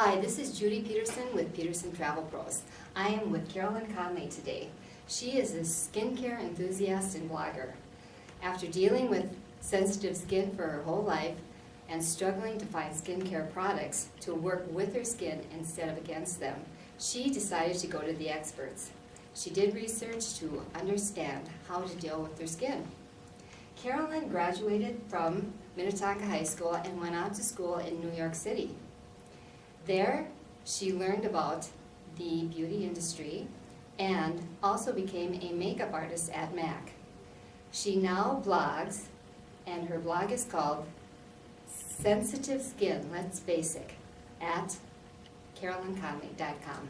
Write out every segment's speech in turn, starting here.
Hi, this is Judy Peterson with Peterson Travel Pros. I am with Carolyn Connelly today. She is a skincare enthusiast and blogger. After dealing with sensitive skin for her whole life and struggling to find skincare products to work with her skin instead of against them, she decided to go to the experts. She did research to understand how to deal with her skin. Carolyn graduated from Minnetonka High School and went on to school in New York City. There, she learned about the beauty industry and also became a makeup artist at MAC. She now blogs, and her blog is called Sensitive Skin, Let's Basic, at CarolynConnelly.com.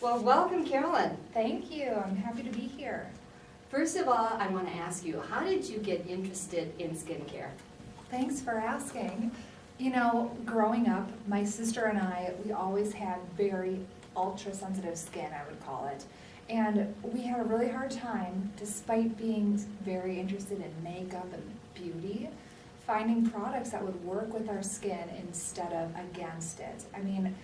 Well, welcome, Carolyn. Thank you. I'm happy to be here. First of all, I want to ask you, how did you get interested in skincare? Thanks for asking. You know, growing up, my sister and I, we always had very ultra-sensitive skin, I would call it. And we had a really hard time, despite being very interested in makeup and beauty, finding products that would work with our skin instead of against it. I mean,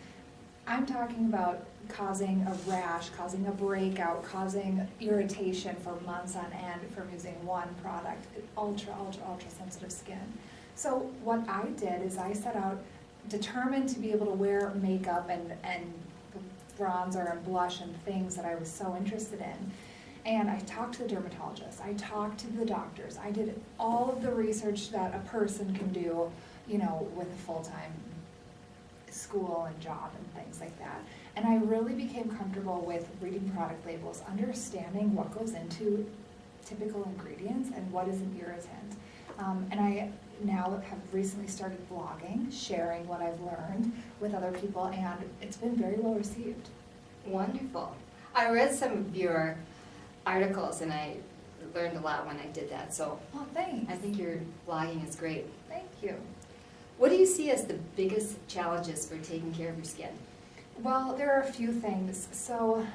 I'm talking about causing a rash, causing a breakout, causing irritation for months on end from using one product, ultra sensitive skin. So what I did is I set out determined to be able to wear makeup and bronzer and blush and things that I was so interested in. And I talked to the dermatologist, I talked to the doctors, I did all of the research that a person can do, you know, with a full-time school and job and things like that. And I really became comfortable with reading product labels, understanding what goes into typical ingredients and what is an irritant. And I now have recently started blogging, sharing what I've learned with other people, and it's been very well received. Wonderful. I read some of your articles and I learned a lot when I did that, so Oh, thanks. I think your blogging is great. Thank you. What do you see as the biggest challenges for taking care of your skin? Well, there are a few things. So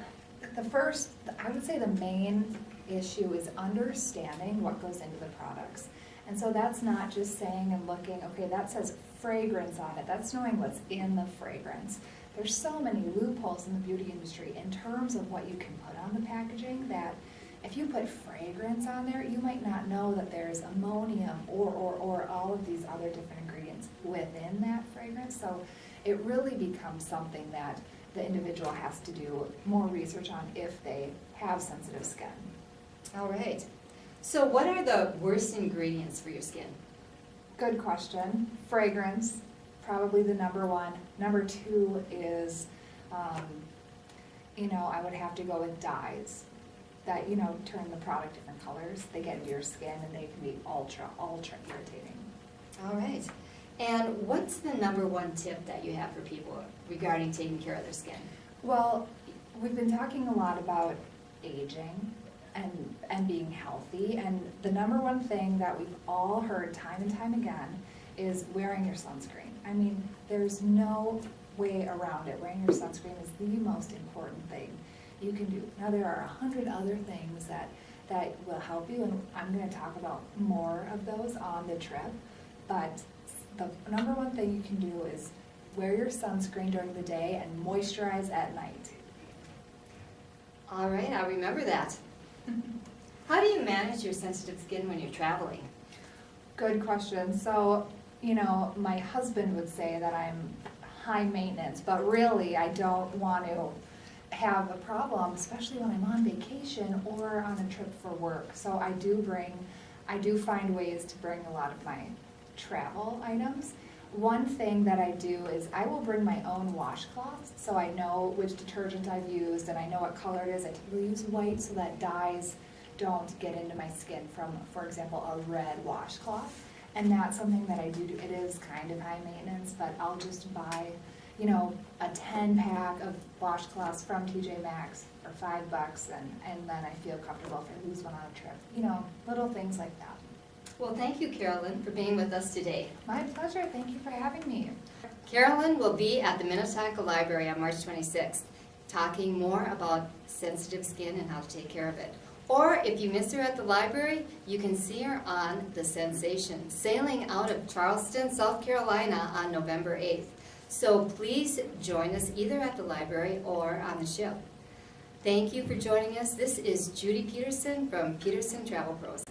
the first, I would say the main issue is understanding what goes into the products. And so that's not just saying and looking, okay, that says fragrance on it. That's knowing what's in the fragrance. There's so many loopholes in the beauty industry in terms of what you can put on the packaging that if you put fragrance on there, you might not know that there's ammonium or all of these other different ingredients within that fragrance. So it really becomes something that the individual has to do more research on if they have sensitive skin. All right. So what are the worst ingredients for your skin? Good question. Fragrance, probably the number one. Number two is, I would have to go with dyes that, turn the product different colors. They get into your skin and they can be ultra irritating. All right. And what's the number one tip that you have for people regarding taking care of their skin? Well, we've been talking a lot about aging and being healthy, and the number one thing that we've all heard time and time again is wearing your sunscreen. I mean, there's no way around it. Wearing your sunscreen is the most important thing you can do. Now, there are 100 other things that will help you, and I'm going to talk about more of those on the trip, but the number one thing you can do is wear your sunscreen during the day and moisturize at night. All right, I'll remember that. How do you manage your sensitive skin when you're traveling? Good question. So, my husband would say that I'm high maintenance, but really I don't want to have a problem, especially when I'm on vacation or on a trip for work. So I do find ways to bring a lot of my travel items. One thing that I do is I will bring my own washcloths, so I know which detergent I've used and I know what color it is. I typically use white so that dyes don't get into my skin from, for example, a red washcloth. And that's something that I do. It is kind of high maintenance, but I'll just buy, a 10-pack of washcloths from TJ Maxx for $5, and then I feel comfortable if I lose one on a trip. Little things like that. Well, thank you, Carolyn, for being with us today. My pleasure. Thank you for having me. Carolyn will be at the Minnetonka Library on March 26th, talking more about sensitive skin and how to take care of it. Or if you miss her at the library, you can see her on The Sensation, sailing out of Charleston, South Carolina on November 8th. So please join us either at the library or on the ship. Thank you for joining us. This is Judy Peterson from Peterson Travel Pros.